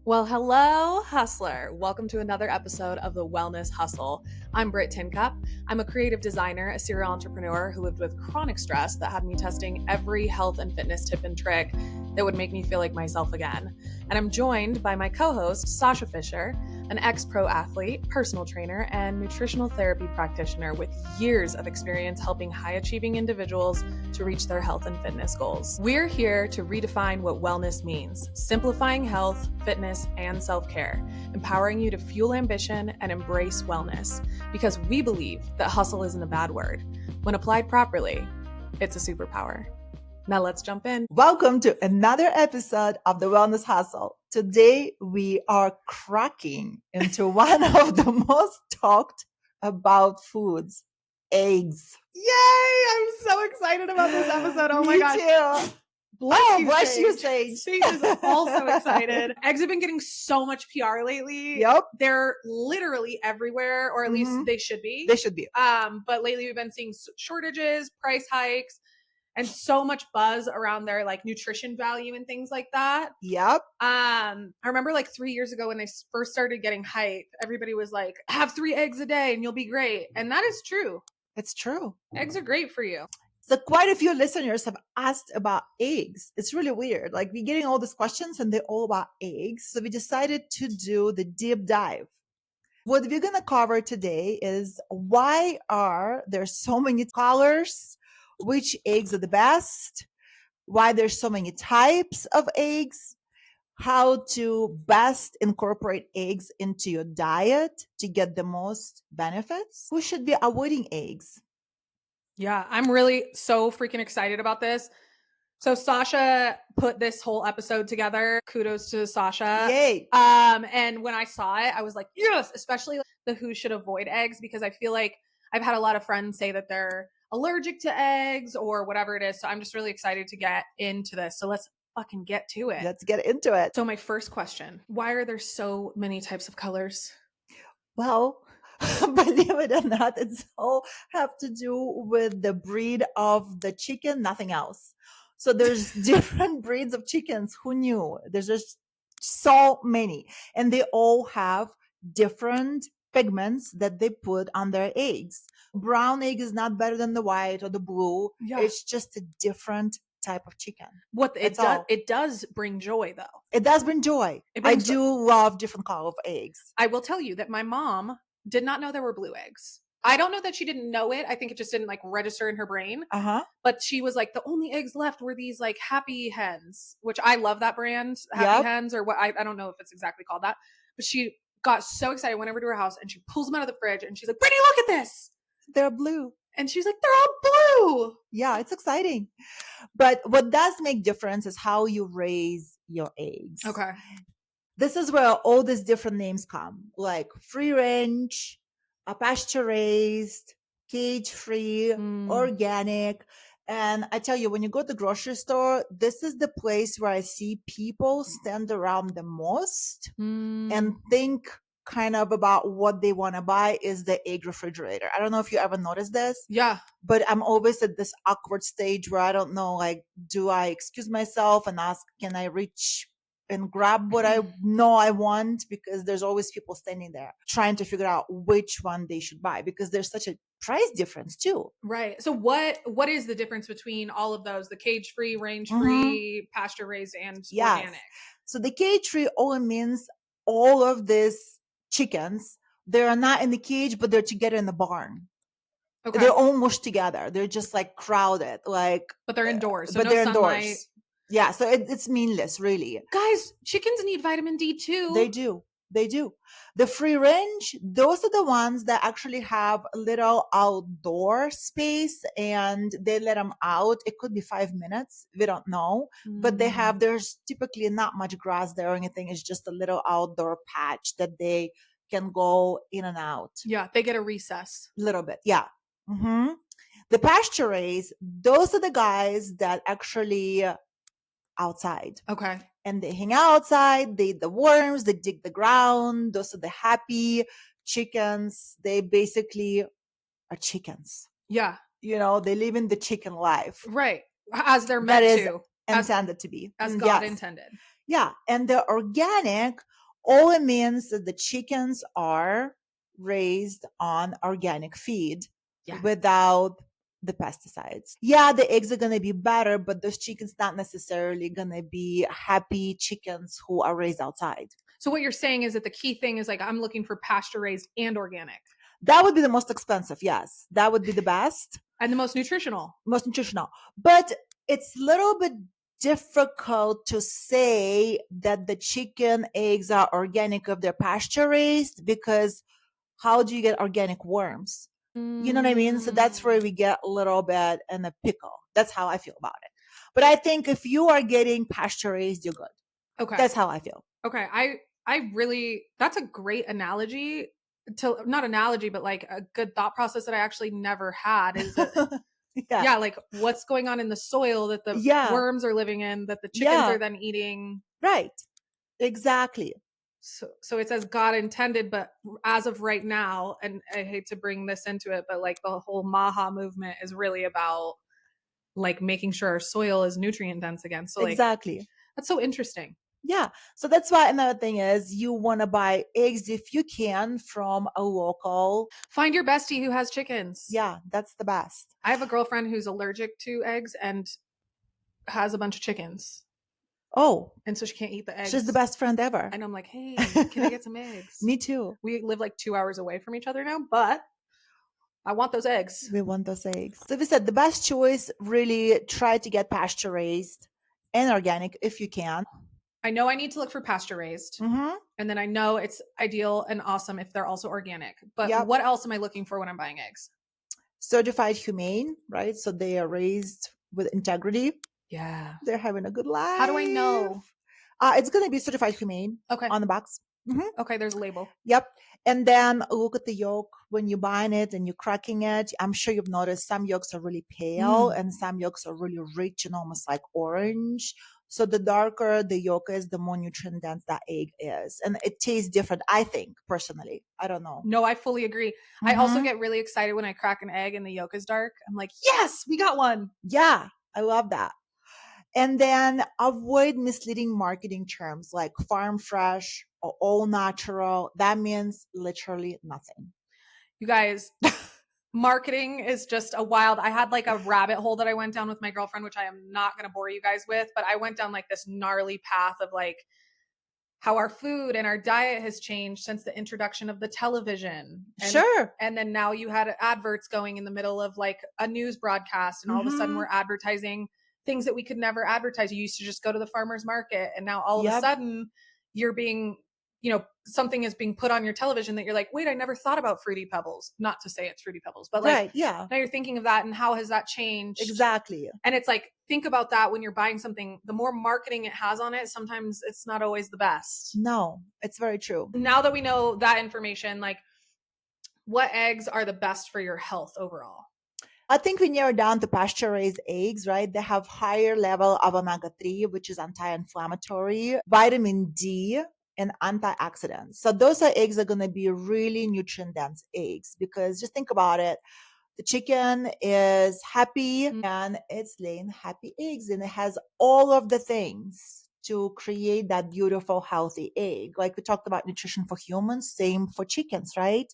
Well, hello, hustler. Welcome to another episode of the Wellness Hustle. I'm Britt Tincup. I'm a creative designer, a serial entrepreneur who lived with chronic stress that had me testing every health and fitness tip and trick that would make me feel like myself again. And I'm joined by my co host, Sasha Fisher, an ex pro athlete, personal trainer, and nutritional therapy practitioner with years of experience helping high achieving individuals to reach their health and fitness goals. We're here to redefine what wellness means, simplifying health, fitness, and self care, empowering you to fuel ambition and embrace wellness, because we believe that hustle isn't a bad word. When applied properly, it's a superpower. Now let's jump in. Welcome to another episode of the Wellness Hustle. Today we are cracking into one of the most talked about foods, eggs. Yay! I'm so excited about this episode. Oh my gosh. Too. Bless you, Sage. Sage is also excited. Eggs have been getting so much PR lately. Yep. They're literally everywhere, or at least they should be. They should be. But lately we've been seeing shortages, price hikes, and so much buzz around their like nutrition value and things like that. Yep. I remember like 3 years ago when they first started getting hype, everybody was like, have 3 eggs a day and you'll be great. And that is true. It's true. Eggs are great for you. So quite a few listeners have asked about eggs. It's really weird. Like we're getting all these questions and they're all about eggs. So we decided to do the deep dive. What we're going to cover today is why are there so many colors, which eggs are the best, why there's so many types of eggs, how to best incorporate eggs into your diet to get the most benefits, who should be avoiding eggs. Yeah, I'm really so freaking excited about this. So Sasha put this whole episode together. Kudos to Sasha. Yay. And when I saw it, I was like, yes, especially the who should avoid eggs, because I feel like I've had a lot of friends say that they're allergic to eggs or whatever it is. So I'm just really excited to get into this. So let's fucking get to it. Let's get into it. So my first question, why are there so many types of colors? Well, believe it or not, it's all have to do with the breed of the chicken, nothing else. So there's different breeds of chickens. Who knew? There's just so many. And they all have different pigments that they put on their eggs. Brown egg is not better than the white or the blue. Yeah. It's just a different type of chicken. It does bring joy though. It does bring joy. I do love different color of eggs. I will tell you that my mom did not know there were blue eggs. I don't know that she didn't know it. I think it just didn't like register in her brain. But she was like, the only eggs left were these like Happy Hens, which I love that brand, Happy Hens, or what I don't know if it's exactly called that. But she got so excited, went over to her house and she pulls them out of the fridge and she's like, Brittany, look at this. They're blue. And she's like, they're all blue. Yeah, it's exciting. But what does make difference is how you raise your eggs. Okay. This is where all these different names come, like free range, pasture raised, cage free, organic. And I tell you, when you go to the grocery store, this is the place where I see people stand around the most and think kind of about what they want to buy is the egg refrigerator. I don't know if you ever noticed this. Yeah. But I'm always at this awkward stage where I don't know, like, do I excuse myself and ask, can I reach and grab what I know I want? Because there's always people standing there trying to figure out which one they should buy, because there's such a price difference too. Right. So what is the difference between all of those, the cage free, range free, pasture raised, and organic? So the cage free only means all of these chickens, they are not in the cage, but they're together in the barn. Okay. They're almost together. They're just like crowded, like. But they're indoors. So but no they're sunlight. Indoors. Yeah. So it's meaningless, really. Guys, chickens need vitamin D too. They do. They do. The free range, those are the ones that actually have a little outdoor space and they let them out. It could be 5 minutes. We don't know. But there's typically not much grass there or anything. It's just a little outdoor patch that they can go in and out. Yeah. They get a recess. A little bit. Yeah. The pasture raised, those are the guys that actually outside. Okay. And they hang outside, they eat the worms, they dig the ground. Those are the happy chickens. They basically are chickens. Yeah. You know, they live in the chicken life. Right. As they're meant to. Intended to be. As God intended. Yeah. And the organic All it means that the chickens are raised on organic feed Yeah. without the pesticides. Yeah, the eggs are going to be better, but those chickens not necessarily going to be happy chickens who are raised outside. So what you're saying is that the key thing is like I'm looking for pasture raised and organic. That would be the most expensive. Yes, that would be the best. And the most nutritional. Most nutritional. But it's a little bit difficult to say that the chicken eggs are organic if they're pasture raised, because how do you get organic worms? You know what I mean? So that's where we get a little bit in a pickle. That's how I feel about it. But I think if you are getting pasture raised, you're good. Okay. That's how I feel. Okay. I really, that's a great analogy to, not analogy, but like a good thought process that I actually never had is that, yeah, like what's going on in the soil that the worms are living in, that the chickens are then eating. Right. Exactly. So it's as God intended, but as of right now, and I hate to bring this into it, but like the whole Maha movement is really about like making sure our soil is nutrient dense again. So like, exactly. That's so interesting. Yeah. So that's why another thing is you want to buy eggs if you can from a local. Find your bestie who has chickens. Yeah, that's the best. I have a girlfriend who's allergic to eggs and has a bunch of chickens. Oh. And so she can't eat the eggs. She's the best friend ever. And I'm like, hey, can I get some eggs? Me too. We live like 2 hours away from each other now, but I want those eggs. We want those eggs. So we said the best choice, really try to get pasture raised and organic if you can. I know I need to look for pasture raised. Mm-hmm. And then I know it's ideal and awesome if they're also organic. But what else am I looking for when I'm buying eggs? Certified humane, right? So they are raised with integrity. Yeah. They're having a good life. How do I know? It's going to be certified humane on the box. Mm-hmm. Okay, there's a label. Yep. And then look at the yolk when you're buying it and you're cracking it. I'm sure you've noticed some yolks are really pale and some yolks are really rich and almost like orange. So the darker the yolk is, the more nutrient dense that egg is. And it tastes different, I think, personally. I don't know. No, I fully agree. Mm-hmm. I also get really excited when I crack an egg and the yolk is dark. I'm like, yes, we got one. Yeah, I love that. And then avoid misleading marketing terms like farm fresh or all natural. That means literally nothing. You guys, marketing is just a wild. I had like a rabbit hole that I went down with my girlfriend, which I am not going to bore you guys with, but I went down like this gnarly path of like how our food and our diet has changed since the introduction of the television. And then now you had adverts going in the middle of like a news broadcast, and all of a sudden we're advertising things that we could never advertise. You used to just go to the farmer's market, and now all of a sudden you're being, something is being put on your television that you're like, wait, I never thought about Fruity Pebbles. Not to say it's Fruity Pebbles, but like, now you're thinking of that and how has that changed? Exactly. And it's like, think about that when you're buying something. The more marketing it has on it, sometimes it's not always the best. No, it's very true. Now that we know that information, like what eggs are the best for your health overall? I think we narrow down to pasture-raised eggs, right? They have higher level of omega-3, which is anti-inflammatory, vitamin D, and antioxidants. So those eggs are going to be really nutrient-dense eggs, because just think about it. The chicken is happy and it's laying happy eggs, and it has all of the things to create that beautiful, healthy egg. Like we talked about nutrition for humans, same for chickens, right?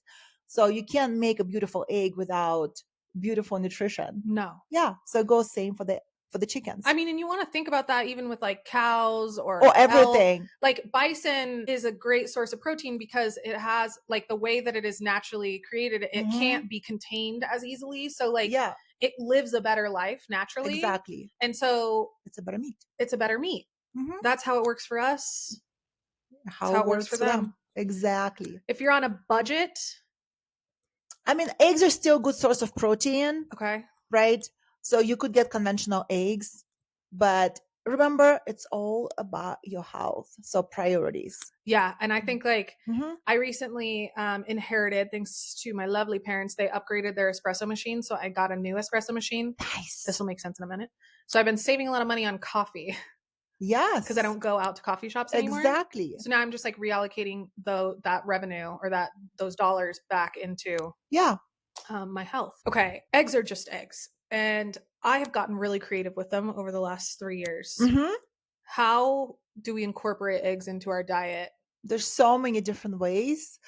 So you can't make a beautiful egg without beautiful nutrition. No. Yeah. So it goes same for the chickens. I mean, and you want to think about that even with like cows or everything. Elk. Like bison is a great source of protein because it has like the way that it is naturally created, it can't be contained as easily. So like it lives a better life naturally. Exactly. And so it's a better meat. It's a better meat. That's how it works for us. How it works for them. Exactly. If you're on a budget, I mean, eggs are still a good source of protein. Okay. Right? So you could get conventional eggs, but remember, it's all about your health. So priorities. Yeah. And I think like I recently inherited, thanks to my lovely parents, they upgraded their espresso machine. So I got a new espresso machine. Nice. This will make sense in a minute. So I've been saving a lot of money on coffee. Yes. Because I don't go out to coffee shops anymore. Exactly. So now I'm just like reallocating that revenue or those dollars back into my health. Okay. Eggs are just eggs. And I have gotten really creative with them over the last 3 years. How do we incorporate eggs into our diet There's so many different ways.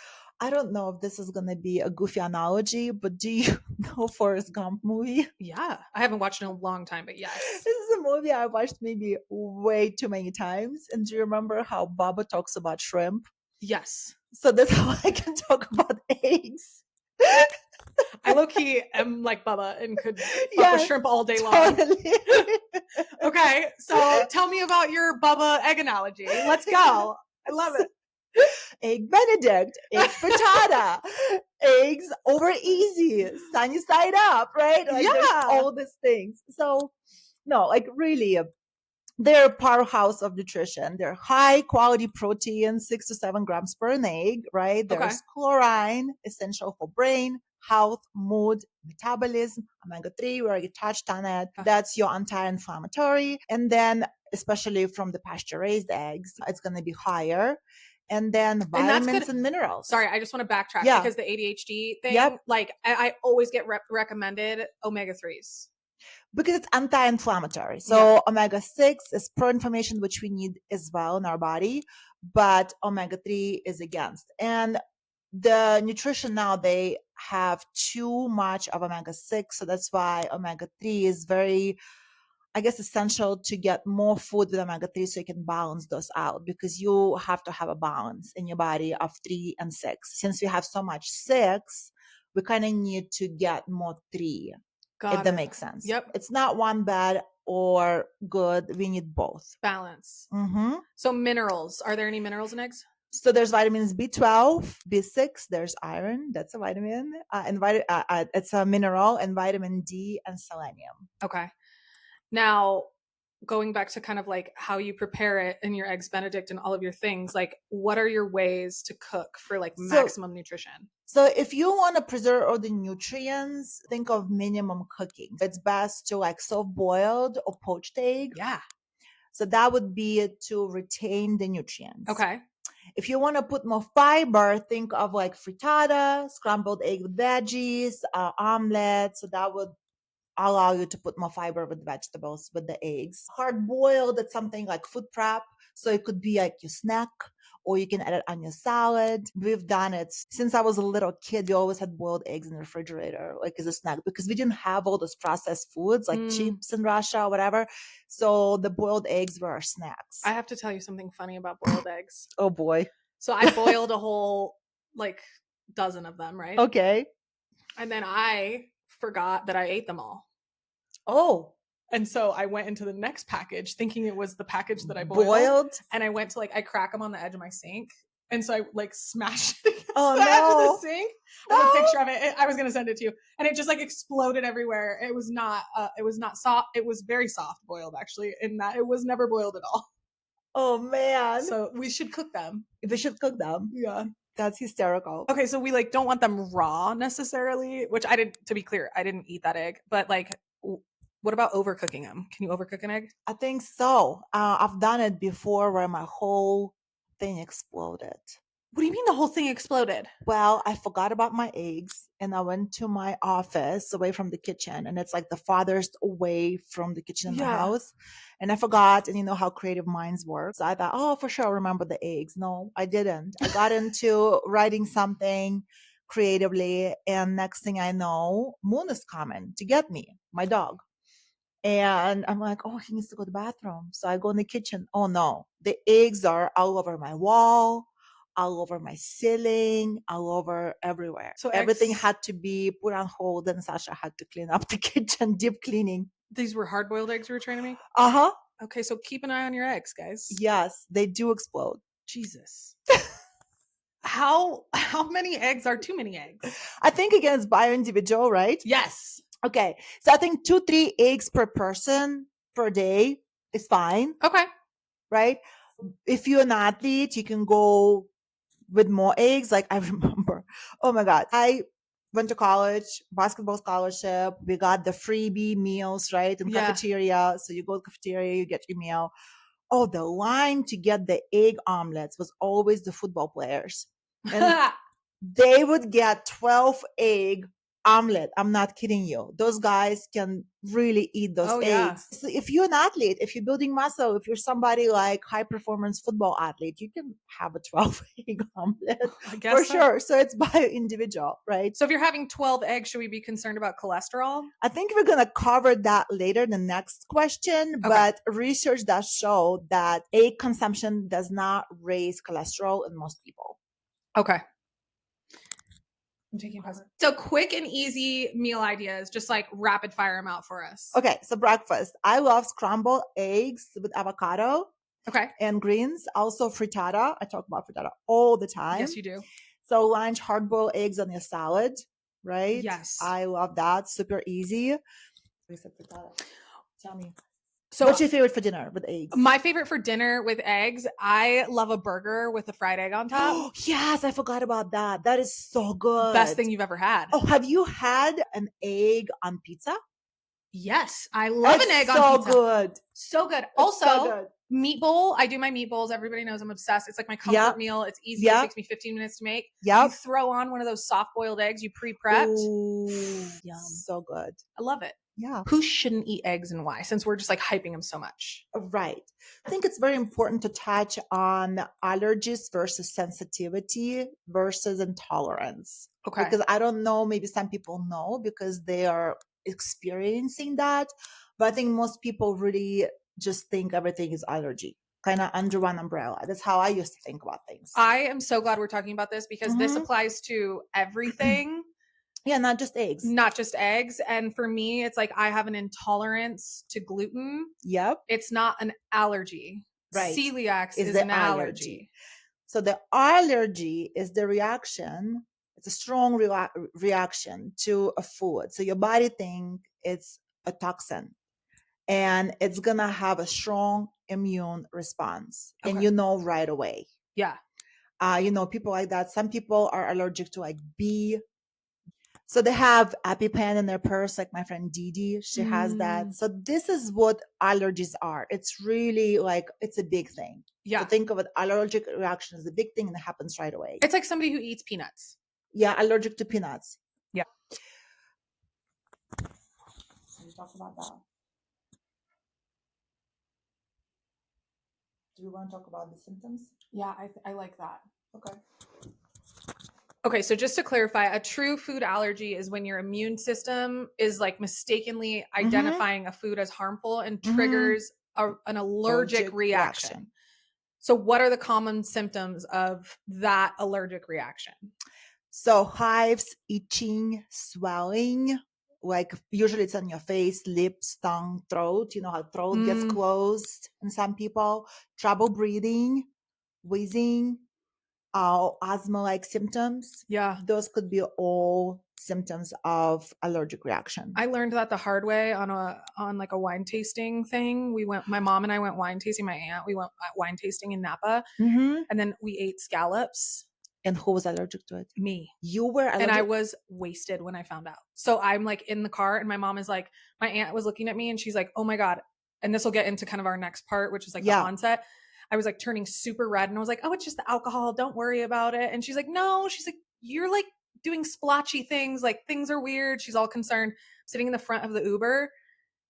I don't know if this is going to be a goofy analogy, but do you know Forrest Gump movie? Yeah. I haven't watched in a long time, but This yes. is a movie I watched maybe way too many times. And do you remember how Baba talks about shrimp? Yes. So that's how I can talk about eggs. I low key am like Bubba and could fuck with Yes, shrimp all day long. totally. Okay, so tell me about your Bubba egg analogy. Let's go. I love it. Egg Benedict, egg frittata, eggs over easy, sunny side up, right? Like there's Yeah. all these things. So no, like really, they're a powerhouse of nutrition. They're high quality protein, 6 to 7 grams per an egg, right? Okay. There's chlorine, essential for brain, health, mood, metabolism, omega 3, we already touched on it. That's your anti-inflammatory. And then, especially from the pasture-raised eggs, it's going to be higher. And then And that's vitamins good. and minerals. Sorry, I just want to backtrack Yeah. because the ADHD thing, Yep. like I always get recommended omega 3s. Because it's anti-inflammatory. So omega 6 is pro-inflammation, which we need as well in our body, but omega 3 is against. And the nutrition now, they have too much of omega 6, so that's why omega 3 is very, I guess, essential to get more food with omega 3 so you can balance those out, because you have to have a balance in your body of 3 and 6. Since we have so much 6, we kind of need to get more 3, if that makes sense. Yep. It's not one bad or good. We need both. Balance. Mm-hmm. So minerals. Are there any minerals in eggs? So there's vitamins B12, B6. There's iron. That's a vitamin. It's a mineral, and vitamin D and selenium. Okay. Now, going back to kind of like how you prepare it in your eggs Benedict and all of your things, like what are your ways to cook for like maximum nutrition? So if you want to preserve all the nutrients, think of minimum cooking. It's best to like soft boiled or poached egg. Yeah. So that would be to retain the nutrients. Okay. If you want to put more fiber, think of like frittata, scrambled egg with veggies, omelet. So that would allow you to put more fiber with vegetables, with the eggs. Hard boiled, that's something like food prep. So it could be like your snack, or you can add it on your salad. We've done it since I was a little kid. We always had boiled eggs in the refrigerator, like as a snack, because we didn't have all those processed foods like chips in Russia or whatever. So the boiled eggs were our snacks. I have to tell you something funny about boiled eggs. Oh boy. So I boiled a whole like dozen of them, right? Okay. And then I forgot that I ate them all. Oh. And so I went into the next package thinking it was the package that I boiled. And I went to like, I crack them on the edge of my sink. And so I like smashed it against the edge of the sink. I have a picture of it. I was going to send it to you. And it just like exploded everywhere. It was not soft. It was very soft boiled actually, in that it was never boiled at all. Oh man. So we should cook them. We should cook them. Yeah. That's hysterical. Okay, so we like don't want them raw necessarily, which I didn't, to be clear, I didn't eat that egg. But like, what about overcooking them? Can you overcook an egg? I think so. I've done it before where my whole thing exploded. What do you mean the whole thing exploded? Well, I forgot about my eggs and I went to my office away from the kitchen, and it's like the farthest away from the kitchen in the house. And I forgot, and you know how creative minds work. So I thought, oh, for sure, I'll remember the eggs. No, I didn't. I got into writing something creatively, and next thing I know, Moon is coming to get me, my dog. And I'm like, oh, he needs to go to the bathroom. So I go in the kitchen. Oh no, the eggs are all over my wall, all over my ceiling, all over everywhere. So everything had to be put on hold, and Sasha had to clean up the kitchen, deep cleaning. These were hard-boiled eggs you were trying to make? Uh-huh. Okay, so keep an eye on your eggs, guys. Yes, they do explode. Jesus. How many eggs are too many eggs? I think again it's bio-individual, right? Yes. Okay. So I think 2-3 eggs per person per day is fine. Okay. Right? If you're an athlete, you can go with more eggs. Like I remember, oh my God, I went to college, basketball scholarship. We got the freebie meals, right? In cafeteria. So you go to cafeteria, you get your meal. Oh, the line to get the egg omelets was always the football players. And they would get 12 egg omelet. I'm not kidding you. Those guys can really eat those Oh, yeah. eggs. So if you're an athlete, if you're building muscle, if you're somebody like high performance football athlete, you can have a 12 egg omelet I guess for so. sure. So it's by individual, right? So if you're having 12 eggs, should we be concerned about cholesterol? I think we're going to cover that later in the next question, Okay. but research does show that egg consumption does not raise cholesterol in most people. Okay. I'm taking a pause. So quick and easy meal ideas, just like rapid fire them out for us. Okay, so breakfast. I love scrambled eggs with avocado Okay. and greens. Also frittata. I talk about frittata all the time. Yes, you do. So lunch, hard-boiled eggs on your salad, right? Yes. I love that. Super easy. Tell me. So what's your favorite for dinner with eggs? My favorite for dinner with eggs, I love a burger with a fried egg on top. Yes, I forgot about that. That is so good. Best thing you've ever had. Oh, have you had an egg on pizza? Yes, I love an egg on so pizza. Good. So good. It's Also, so good. Meatball. I do my meatballs. Everybody knows I'm obsessed. It's like my comfort meal. It's easy. It takes me 15 minutes to make. You throw on one of those soft-boiled eggs you pre-prepped. Ooh, yum. So good. I love it. Yeah. Who shouldn't eat eggs and why? Since we're just like hyping them so much. Right. I think it's very important to touch on allergies versus sensitivity versus intolerance. Okay. Because I don't know, maybe some people know because they are experiencing that. But I think most people really just think everything is allergy, kind of under one umbrella. That's how I used to think about things. I am so glad we're talking about this because this applies to everything. Yeah, not just eggs. Not just eggs. And for me, it's like I have an intolerance to gluten. Yep. It's not an allergy. Right. Celiac is an allergy. So the allergy is the reaction. It's a strong reaction to a food. So your body thinks it's a toxin and it's going to have a strong immune response. Okay. And you know right away. Yeah. People like that. Some people are allergic to like bee. So they have EpiPen in their purse, like my friend Didi, she has that. So this is what allergies are. It's really like, it's a big thing. Yeah. So think of it, allergic reaction is a big thing and it happens right away. It's like somebody who eats peanuts. Yeah, allergic to peanuts. Yeah. So we talk about that. Do you want to talk about the symptoms? Yeah, I like that. Okay. Okay, so just to clarify, a true food allergy is when your immune system is like mistakenly identifying a food as harmful and triggers an allergic reaction. So what are the common symptoms of that allergic reaction? So hives, itching, swelling, like usually it's on your face, lips, tongue, throat. You know how throat gets closed in some people. Trouble breathing, wheezing, asthma-like symptoms. Yeah. Those could be all symptoms of allergic reaction. I learned that the hard way on like a wine tasting thing. My mom and I went wine tasting. My aunt, we went wine tasting in Napa, and then we ate scallops. And who was allergic to it? Me. You were allergic? And I was wasted when I found out. So I'm like in the car and my mom is like, my aunt was looking at me and she's like, oh my God. And this will get into kind of our next part, which is like the onset. I was like turning super red and I was like, oh, it's just the alcohol. Don't worry about it. And she's like, no, she's like, you're like doing splotchy things. Like things are weird. She's all concerned, sitting in the front of the Uber.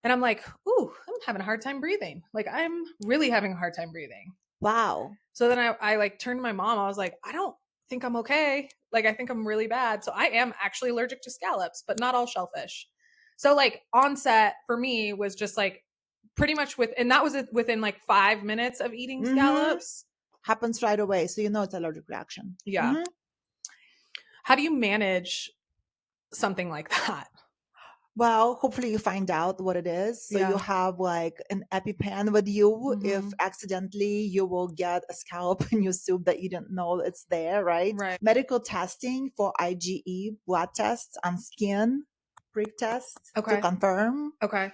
And I'm like, ooh, I'm having a hard time breathing. Like I'm really having a hard time breathing. Wow. So then I like turned to my mom. I was like, I don't think I'm okay. Like I think I'm really bad. So I am actually allergic to scallops, but not all shellfish. So like onset for me was just like pretty much and that was within like 5 minutes of eating scallops. Happens right away. So you know it's allergic reaction. Yeah. How do you manage something like that? Well, hopefully you find out what it is. So you have like an EpiPen with you. If accidentally you will get a scallop in your soup that you didn't know it's there, right? Medical testing for IgE, blood tests on skin, prick tests to confirm. Okay.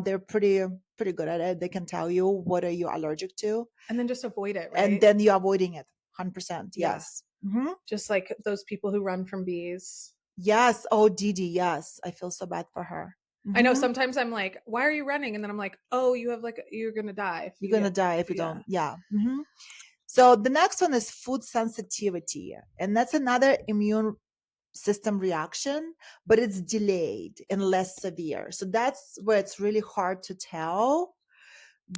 They're pretty good at it. They can tell you what are you allergic to. And then just avoid it, right? And then you're avoiding it 100%. Yes. Just like those people who run from bees. Yes. Oh, Didi. Yes. I feel so bad for her. I know sometimes I'm like, why are you running? And then I'm like, oh, you're going to die. You're going to die if you don't. Yeah. So the next one is food sensitivity. And that's another immune system reaction, but it's delayed and less severe. So that's where it's really hard to tell,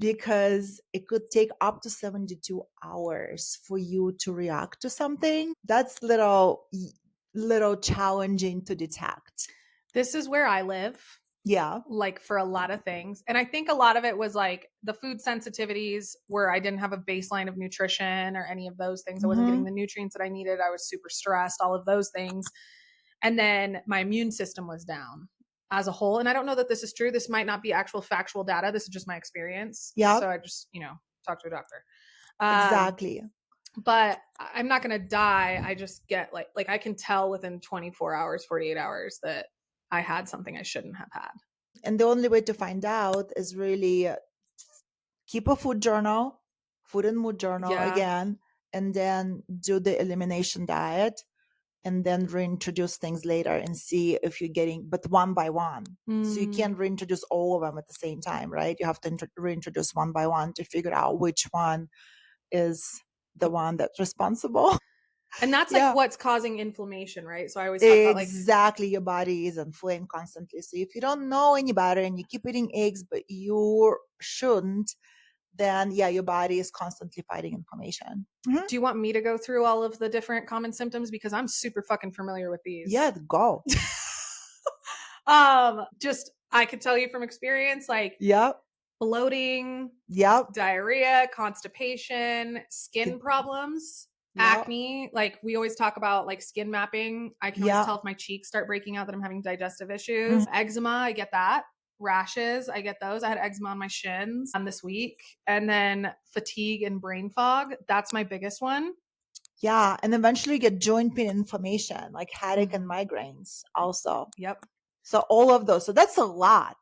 because it could take up to 72 hours for you to react to something. That's little challenging to detect. This is where I live, Yeah. like for a lot of things. And I think a lot of it was like the food sensitivities where I didn't have a baseline of nutrition or any of those things. I wasn't getting Hmm. the nutrients that I needed. I was super stressed, all of those things. And then my immune system was down as a whole. And I don't know that this is true. This might not be actual factual data. This is just my experience. Yeah, So I just, talk to a doctor. Um, exactly. but I'm not going to die. I just get like I can tell within 24 hours, 48 hours that I had something I shouldn't have had. And the only way to find out is really keep a food and mood journal Yeah. again, and then do the elimination diet, and then reintroduce things later and see if you're getting, but one by one. So you Mm. can't reintroduce all of them at the same time, right? You have to reintroduce one by one to figure out which one is the one that's responsible. And that's like Yeah, what's causing inflammation, right? So I always talk about like, exactly. Your body is inflamed constantly. So if you don't know any better and you keep eating eggs, but you shouldn't, then yeah, your body is constantly fighting inflammation. Mhm. do you want me to go through all of the different common symptoms? Because I'm super fucking familiar with Yeah, these. go. Just I could tell you from experience, like Yep. bloating, Yep. diarrhea, constipation, skin Get- problems, Yep. acne. Like we always talk about like skin mapping. I can always Yep. tell if my cheeks start breaking out that I'm having digestive Mhm. issues. Eczema, I get that. Rashes, I get those. I had eczema on my shins this week. And then fatigue and brain fog. That's my biggest one. Yeah. And eventually you get joint pain inflammation, like headache and Mhm. migraines also. Yep. So all of those. So that's a lot.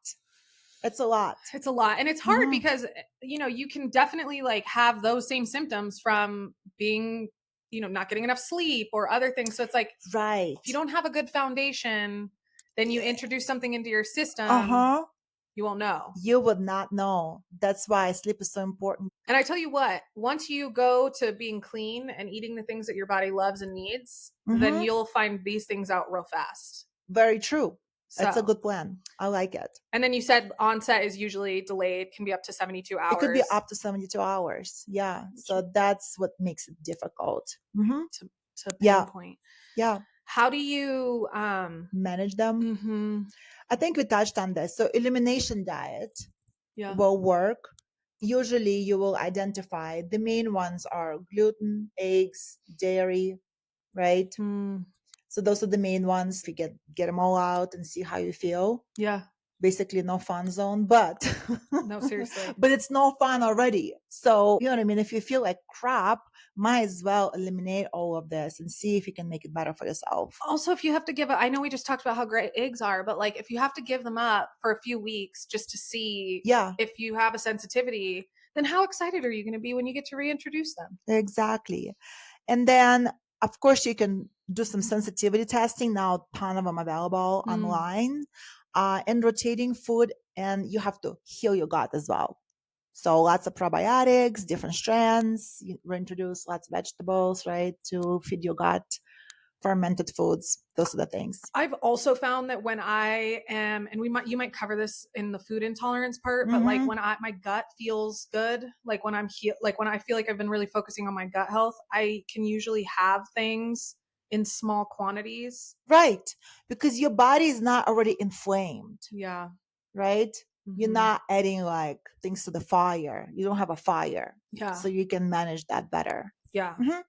It's a lot. It's a lot. And it's hard Hmm. because, you can definitely like have those same symptoms from being, not getting enough sleep or other things. So it's like, Right. if you don't have a good foundation, then you introduce something into your system, Uh-huh. you won't know. You would not know. That's why sleep is so important. And I tell you what, once you go to being clean and eating the things that your body loves and needs, then Hmm. you'll find these things out real fast. Very true. It's a So, good plan. I like it. and then you said onset is usually delayed, can be up to 72 It could be hours up to 72 hours. Yeah. So that's what makes it difficult. Hmm. to, to Yeah. pinpoint. Yeah. How do you Manage them. mhm, I think we touched on this. So elimination diet yeah. will work. Usually you will identify the main ones are gluten, eggs, dairy, right? Mm, So those are the main ones. If you get them all out and see how you feel. yeah. Basically no fun zone, but No, seriously. but it's no fun already. So you know what I mean? If you feel like crap, might as well eliminate all of this and see if you can make it better for yourself. Also, if you have to give up, I know we just talked about how great eggs are, but like if you have to give them up for a few weeks just to see Yeah, if you have a sensitivity, then how excited are you going to be when you get to reintroduce them? exactly. And then, of course, you can do some sensitivity testing. Now, a ton of them available Mm, online, and rotating food. And you have to heal your gut as well. So lots of probiotics, different strands. You reintroduce lots of vegetables, right, to feed your gut. Fermented foods. Those are the things. I've also found that when I am, and you might cover this in the food intolerance part, but like Hmm. when my gut feels good, like when like when I feel like I've been really focusing on my gut health, I can usually have things in small quantities. Right. Because your body is not already inflamed, Yeah. right? You're Hmm. not adding like things to the fire. You don't have a fire. Yeah. So you can manage that better. Yeah. Hmm.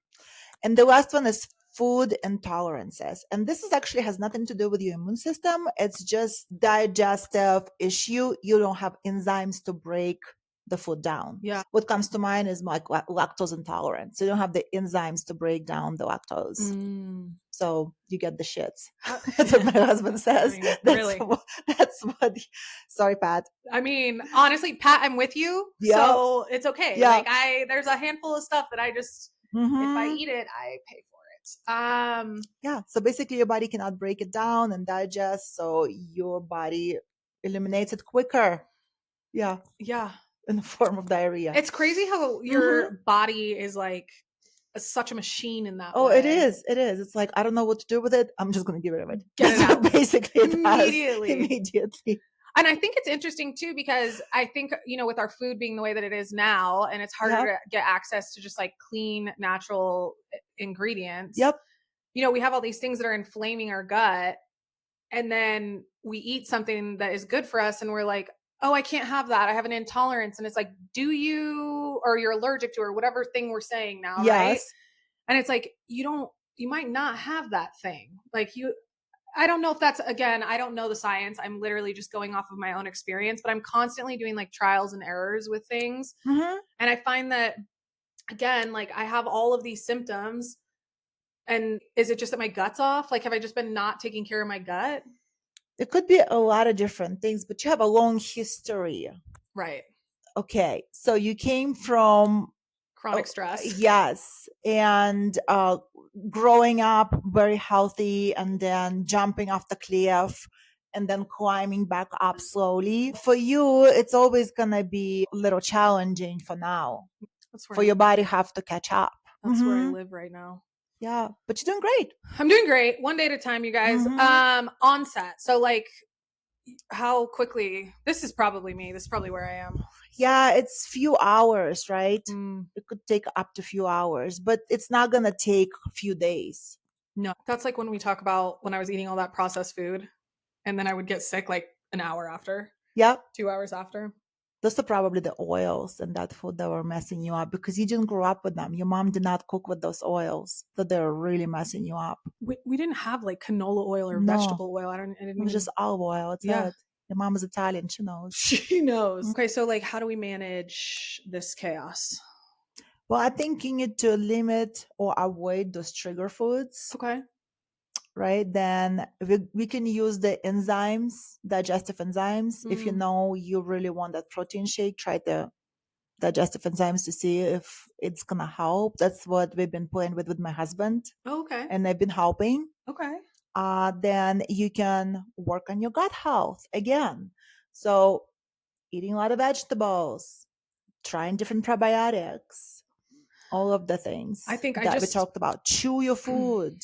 And the last one is food intolerances. And this is actually has nothing to do with your immune system. It's just digestive issue. You don't have enzymes to break the food down. Yeah. What comes to mind is like lactose intolerance. So you don't have the enzymes to break down the lactose. Mm. So you get the shits. How, That's what my husband I says. mean, really. That's what. Sorry, Pat. I mean, honestly, Pat, I'm with you, Yeah, so it's okay. yeah. Like there's a handful of stuff that I just, if I Hmm. eat it, I pay for it. Yeah. So basically, your body cannot break it down and digest. So your body eliminates it quicker. Yeah, Yeah. in the form of diarrhea. It's crazy how Hmm. your body is like such a machine in that Oh, it way. is. It is. It's like, I don't know what to do with it. I'm just going to get rid of it. Get it That's what out basically it does immediately. immediately. And I think it's interesting too, because I think, with our food being the way that it is now, and it's harder Yep. to get access to just like clean, natural ingredients, Yep. we have all these things that are inflaming our gut. And then we eat something that is good for us and we're like, oh, I can't have that. I have an intolerance. And it's like, do you, or you're allergic to, or whatever thing we're saying now, right? Yes. And it's like, you might not have that thing. I don't know if that's, again, I don't know the science. I'm literally just going off of my own experience, but I'm constantly doing like trials and errors with things. Mm-hmm. And I find that, again, like I have all of these symptoms. And is it just that my gut's off? Like, have I just been not taking care of my gut? It could be a lot of different things, but you have a long history. Right. Okay. So you came from, Chronic stress. yes, and growing up very healthy and then jumping off the cliff and then climbing back up slowly. For you, it's always going to be a little challenging for now. That's For where your body have to catch up. that's where I Mm-hmm. live right now. Yeah, but you're doing great. I'm doing great. One day at a time, you guys. Mm-hmm. Onset. So like how quickly, this is probably me. This is probably where I am. Yeah, it's few hours, right? Mm, It could take up to few hours, but it's not going to take a few days. no. That's like when we talk about when I was eating all that processed food and then I would get sick like an hour after, Yeah, 2 hours after. those are probably the oils and that food that were messing you up because you didn't grow up with them. Your mom did not cook with those oils, so they're really messing you up. We didn't have like canola oil or No, vegetable oil. I it didn't was even, just olive oil. It's yeah. it. Your mom is Italian. She knows. She knows. Okay, so like how do we manage this chaos? Well, I think you need to limit or avoid those trigger foods, Okay. right? Then we can use the enzymes, digestive enzymes. If you Mm. know you really want that protein shake, try the digestive enzymes to see if it's gonna help. That's what we've been playing with my husband, Oh, okay. and I've been helping. Okay. Then you can work on your gut health again. So eating a lot of vegetables, trying different probiotics, all of the things I think I that we just talked about. Chew your food.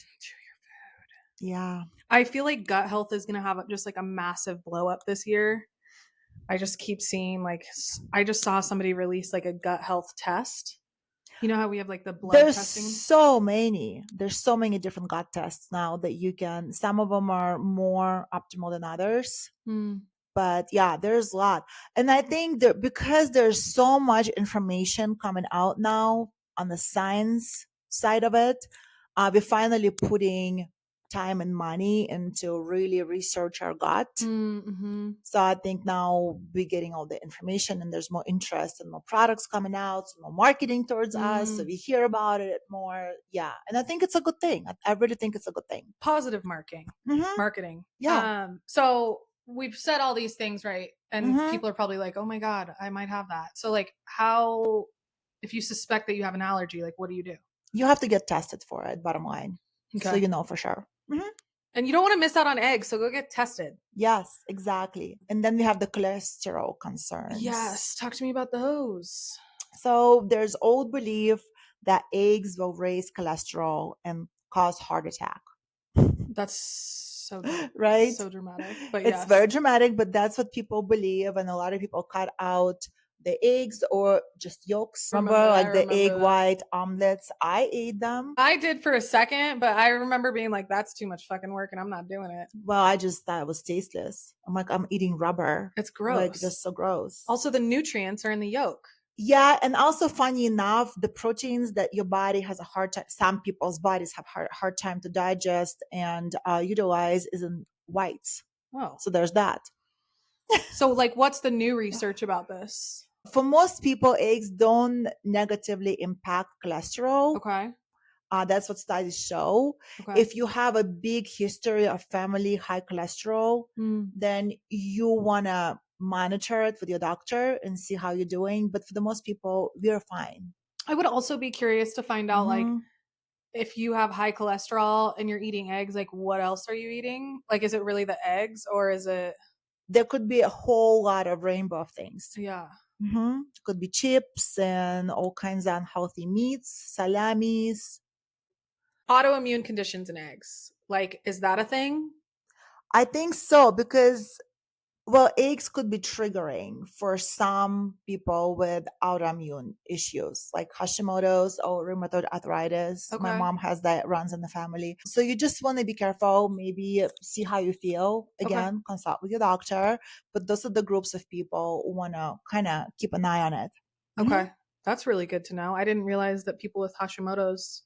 Yeah. I feel like gut health is going to have just like a massive blow up this year. I just keep seeing like I just saw somebody release like a gut health test. You know how we have like the blood There's testing? so many. There's so many different gut tests now that you can. Some of them are more optimal than others. Mm. But yeah, there's a lot. And I think that because there's so much information coming out now on the science side of it, we're finally putting time and money into really research our gut. Mm-hmm. So I think now we're getting all the information and there's more interest and more products coming out, so more marketing towards us. So we hear about it more. Yeah. And I think it's a good thing. I really think it's a good thing. Positive marketing. Yeah. So we've said all these things, right? And Mm-hmm. people are probably like, oh my God, I might have that. So like how, if you suspect that you have an allergy, like what do you do? You have to get tested for it, bottom line. Okay. So you know for sure. Mm-hmm. And you don't want to miss out on eggs, so go get tested. Yes, exactly. And then we have the cholesterol concerns. Yes. Talk to me about those. So there's old belief that eggs will raise cholesterol and cause heart attack. That's so right? So dramatic. But it's yes. very dramatic, but that's what people believe. And a lot of people cut out the eggs or just yolks. Remember like the egg white omelets? I ate them. I did for a second, but I remember being like, that's too much fucking work and I'm not doing it. Well, I just thought it was tasteless. I'm like, I'm eating rubber. It's gross. Like, just so gross. Also, the nutrients are in the yolk. Yeah, and also funny enough, the proteins that your body has a hard time, some people's bodies have hard time to digest and utilize is in whites. Oh. So there's that. So like, what's the new research about this? For most people, eggs don't negatively impact cholesterol. Okay. That's what studies show. Okay. If you have a big history of family high cholesterol, then you want to monitor it with your doctor and see how you're doing. But for the most people, we're fine. I would also be curious to find out, like, if you have high cholesterol and you're eating eggs, like, what else are you eating? Like, is it really the eggs or is it? There could be a whole lot of rainbow of things. Yeah. Could be chips and all kinds of unhealthy meats, salamis. Autoimmune conditions in eggs. Like, is that a thing? I think so because, well, eggs could be triggering for some people with autoimmune issues like Hashimoto's or rheumatoid arthritis. My Okay. mom has that, runs in the family. So you just want to be careful, maybe see how you feel. Okay. Again, consult with your doctor. But those are the groups of people who want to kind of keep an eye on it. Mhm. Okay. That's really good to know. I didn't realize that people with Hashimoto's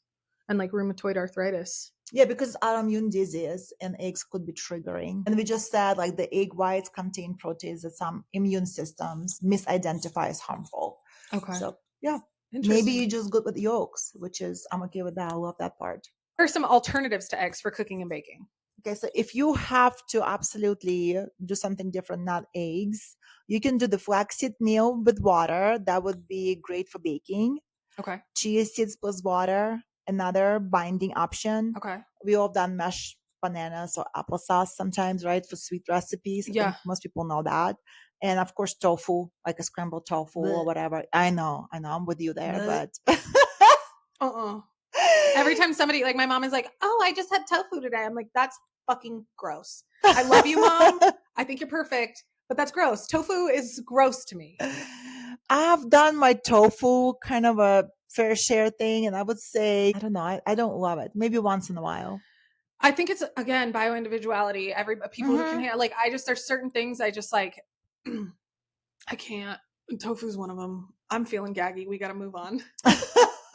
and like rheumatoid arthritis. Yeah, because autoimmune disease and eggs could be triggering. And we just said like the egg whites contain proteins that some immune systems misidentify as harmful. Okay. So yeah, maybe Interesting. you just good with yolks, which is, I'm okay with that. I love that part. What are some alternatives to eggs for cooking and baking? Okay, so if you have to absolutely do something different, not eggs, you can do the flaxseed meal with water. That would be great for baking. Okay. Chia seeds plus water, another binding option. Okay. We all done mashed bananas or applesauce sometimes, right? For sweet recipes. I Yeah. think most people know that. And of course, tofu, like a scrambled tofu or Blech. whatever. I know, I'm with you there, Blech. but Uh-uh. Every time somebody, like my mom is like, oh, I just had tofu today. I'm like, that's fucking gross. I love you, mom. I think you're perfect, but that's gross. Tofu is gross to me. I've done my tofu kind of a fair share thing, and I would say, I don't know, I don't love it. Maybe once in a while. I think it's again bio individuality. Every people who can Mhm. handle, like, I just there's certain things I just like. I can't. Tofu's one of them. I'm feeling gaggy. We got to move on.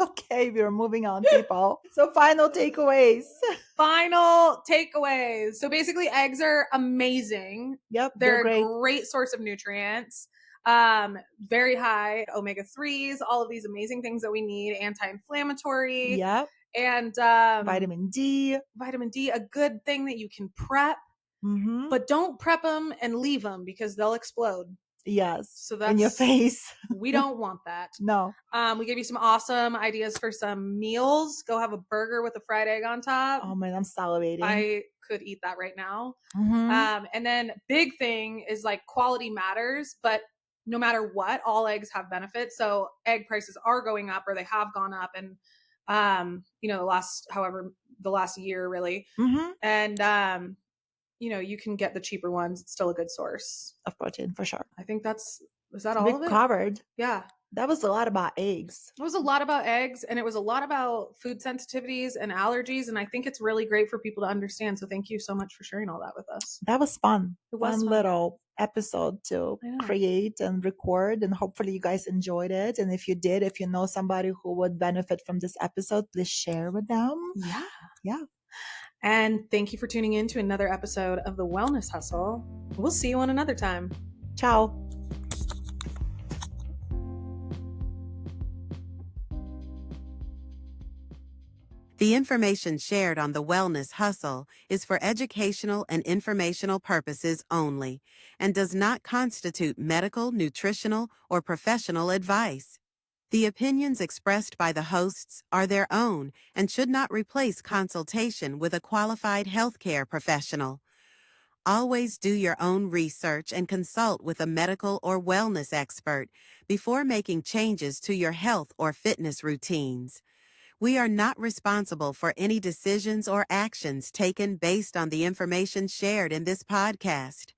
Okay, we're moving on, people. So, final takeaways. Final takeaways. So basically, eggs are amazing. Yep, they're They're a great. great source of nutrients. Very high omega 3s, all of these amazing things that we need, anti-inflammatory, Yep, and vitamin D. vitamin D, a good thing that you can prep, Mm-hmm. but don't prep them and leave them because they'll explode. Yes, So in your that's, face. we don't want that. No. We gave you some awesome ideas for some meals. Go have a burger with a fried egg on top. Oh man, I'm salivating. I could eat that right now. Mm-hmm. And then big thing is like quality matters, but no matter what, all eggs have benefits. So egg prices are going up or they have gone up. And, the last year really. Mm-hmm. And, you can get the cheaper ones. It's still a good source Of protein for sure. I think is that So all we of it? covered. Yeah. That was a lot about eggs. It was a lot about eggs and it was a lot about food sensitivities and allergies. And I think it's really great for people to understand. So thank you so much for sharing all that with us. That was fun. It was Fun fun. little episode to I know. create and record, and hopefully you guys enjoyed it. And if you did, if you know somebody who would benefit from this episode, please share with them. Yeah. Yeah. And thank you for tuning in to another episode of The Wellness Hustle. We'll see you on another time. Ciao. The information shared on the Wellness Hustle is for educational and informational purposes only and does not constitute medical, nutritional, or professional advice. The opinions expressed by the hosts are their own and should not replace consultation with a qualified healthcare professional. Always do your own research and consult with a medical or wellness expert before making changes to your health or fitness routines. We are not responsible for any decisions or actions taken based on the information shared in this podcast.